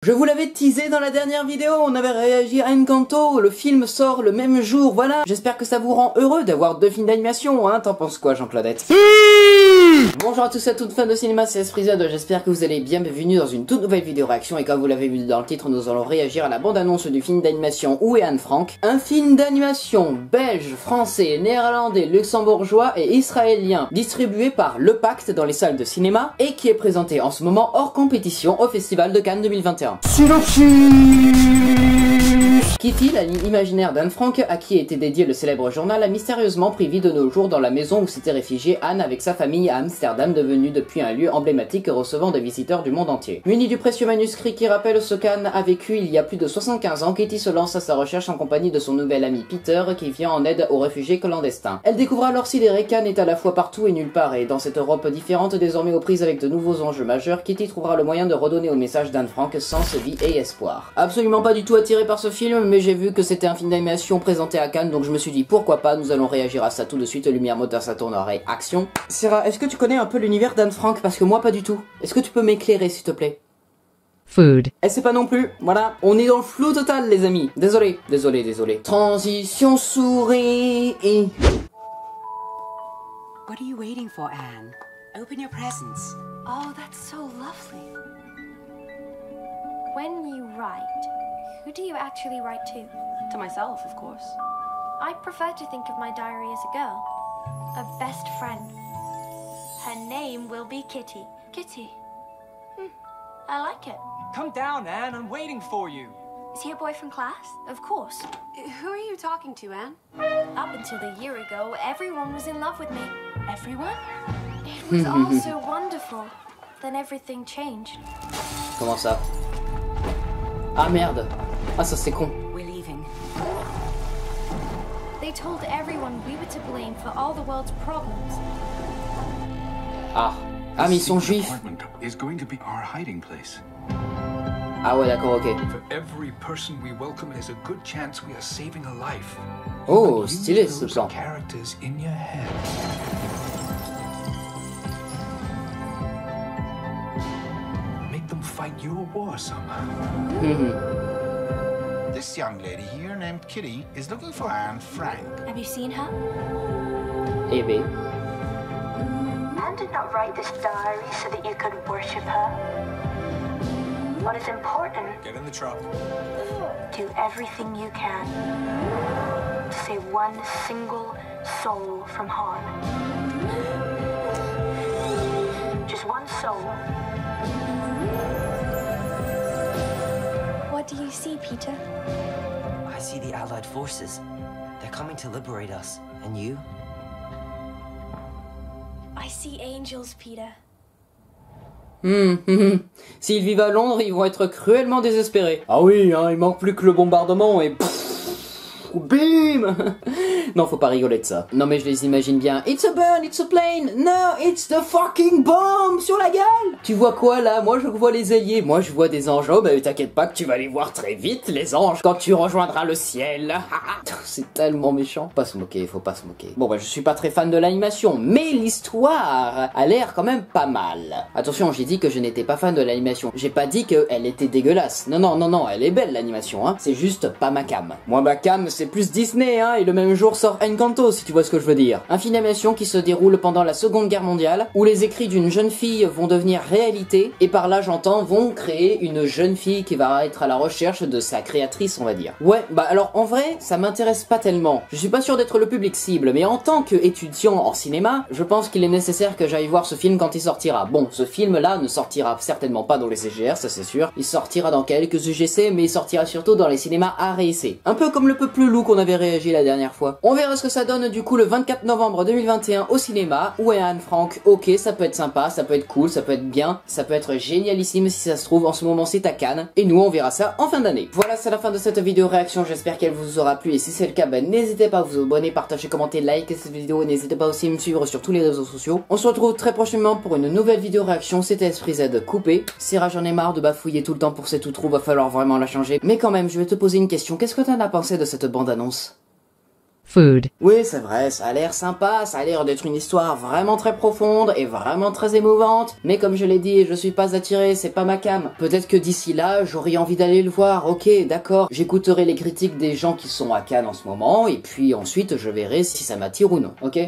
Je vous l'avais teasé dans la dernière vidéo, on avait réagi à Encanto, le film sort le même jour, voilà. J'espère que ça vous rend heureux d'avoir deux films d'animation, hein. T'en penses quoi, Jean-Claudette? Bonjour à tous et à toutes fans de cinéma, c'est Esfrizade, j'espère que vous allez bien, bienvenue dans une toute nouvelle vidéo réaction, et comme vous l'avez vu dans le titre, nous allons réagir à la bande-annonce du film d'animation Où est Anne Frank? Un film d'animation belge, français, néerlandais, luxembourgeois et israélien, distribué par Le Pacte dans les salles de cinéma, et qui est présenté en ce moment hors compétition au Festival de Cannes 2021. Kitty, la ligne imaginaire d'Anne Frank, à qui était dédié le célèbre journal, a mystérieusement pris vie de nos jours dans la maison où s'était réfugiée Anne avec sa famille à Amsterdam, devenue depuis un lieu emblématique recevant des visiteurs du monde entier. Munie du précieux manuscrit qui rappelle ce qu'Anne a vécu il y a plus de 75 ans, Kitty se lance à sa recherche en compagnie de son nouvel ami Peter, qui vient en aide aux réfugiés clandestins. Elle découvre alors sidérée qu'Anne est à la fois partout et nulle part, et dans cette Europe différente, désormais aux prises avec de nouveaux enjeux majeurs, Kitty trouvera le moyen de redonner au message d'Anne Frank sens, vie et espoir. Absolument pas du tout attiré par ce film, mais j'ai vu que c'était un film d'animation présenté à Cannes, donc je me suis dit pourquoi pas, nous allons réagir à ça tout de suite. Lumière, moteur, ça tourne, oreille, action. Sarah, est-ce que tu connais un peu l'univers d'Anne Frank? Parce que moi pas du tout. Est-ce que tu peux m'éclairer s'il te plaît? Food. Elle sait pas non plus, voilà, on est dans le flou total les amis. Désolé. Transition souris. What are you waiting for, Anne? Open your presents. Oh, that's so lovely. When you write, who do you actually write to? To myself, of course. I prefer to think of my diary as a girl. A best friend. Her name will be Kitty. Kitty. I like it. Come down, Anne. I'm waiting for you. Is he a boy from class? Of course. Who are you talking to, Anne? Up until a year ago, everyone was in love with me. Everyone? It was all so wonderful. Then everything changed. Comment ça? Ah merde. Ah ça c'est con. We're leaving. They told everyone we were to blame for all the world's problems. Ah. Ah mais ils sont juifs. Is going to be our hiding place. Ah ouais d'accord, ok. For every person we welcome is a good chance we are saving a life. Oh, stylé ce plan. Characters in your head. Make them fight your war somehow. This young lady here named Kitty is looking for Anne Frank. Have you seen her? Eh ben. Anne did not write this diary so that you could worship her. What is important? Get in the truck. Do everything you can to save one single soul from harm. Just one soul. What do you see, Peter? I see the Allied forces. They're coming to liberate us. And you? I see angels, Peter. S'ils vivent à Londres, ils vont être cruellement désespérés. Ah oui, hein, il manque plus que le bombardement et... Bim. Non, faut pas rigoler de ça. Non mais je les imagine bien. It's a burn, it's a plane. No, it's the fucking bomb sur la gueule. Tu vois quoi là? Moi je vois les ailiers. Moi je vois des anges. Oh bah t'inquiète pas que tu vas les voir très vite les anges quand tu rejoindras le ciel. C'est tellement méchant. Pas se moquer, faut pas se moquer. Bon bah je suis pas très fan de l'animation, mais l'histoire a l'air quand même pas mal. Attention, j'ai dit que je n'étais pas fan de l'animation. J'ai pas dit qu'elle était dégueulasse. Non, elle est belle l'animation, hein. C'est juste pas ma cam. Moi ma cam c'est plus Disney, hein, et le même jour sort Encanto, si tu vois ce que je veux dire. Un film d'animation qui se déroule pendant la Seconde Guerre mondiale, où les écrits d'une jeune fille vont devenir réalité, et par là j'entends vont créer une jeune fille qui va être à la recherche de sa créatrice, on va dire. Ouais, bah alors en vrai, ça m'intéresse pas tellement. Je suis pas sûr d'être le public cible, mais en tant qu'étudiant en cinéma, je pense qu'il est nécessaire que j'aille voir ce film quand il sortira. Bon, ce film-là ne sortira certainement pas dans les CGR, ça c'est sûr. Il sortira dans quelques UGC, mais il sortira surtout dans les cinémas art et essai. Un peu comme le peuple loup qu'on avait réagi la dernière fois. On verra ce que ça donne du coup le 24 novembre 2021 au cinéma. Où est Anne Frank? Ok, ça peut être sympa, ça peut être cool, ça peut être bien, ça peut être génialissime si ça se trouve. En ce moment c'est à Cannes. Et nous on verra ça en fin d'année. Voilà, c'est la fin de cette vidéo réaction. J'espère qu'elle vous aura plu. Et si c'est le cas, ben, n'hésitez pas à vous abonner, partager, commenter, liker cette vidéo. N'hésitez pas aussi à me suivre sur tous les réseaux sociaux. On se retrouve très prochainement pour une nouvelle vidéo réaction. C'était Esfrizade coupé. Syrah, j'en ai marre de bafouiller tout le temps pour ces tout trous. Va falloir vraiment la changer. Mais quand même, je vais te poser une question. Qu'est-ce que t'en as pensé de cette bande-annonce? Food. Oui, c'est vrai, ça a l'air sympa, ça a l'air d'être une histoire vraiment très profonde et vraiment très émouvante, mais comme je l'ai dit, je suis pas attiré, c'est pas ma cam. Peut-être que d'ici là, j'aurai envie d'aller le voir, ok, d'accord, j'écouterai les critiques des gens qui sont à Cannes en ce moment, et puis ensuite je verrai si ça m'attire ou non, ok?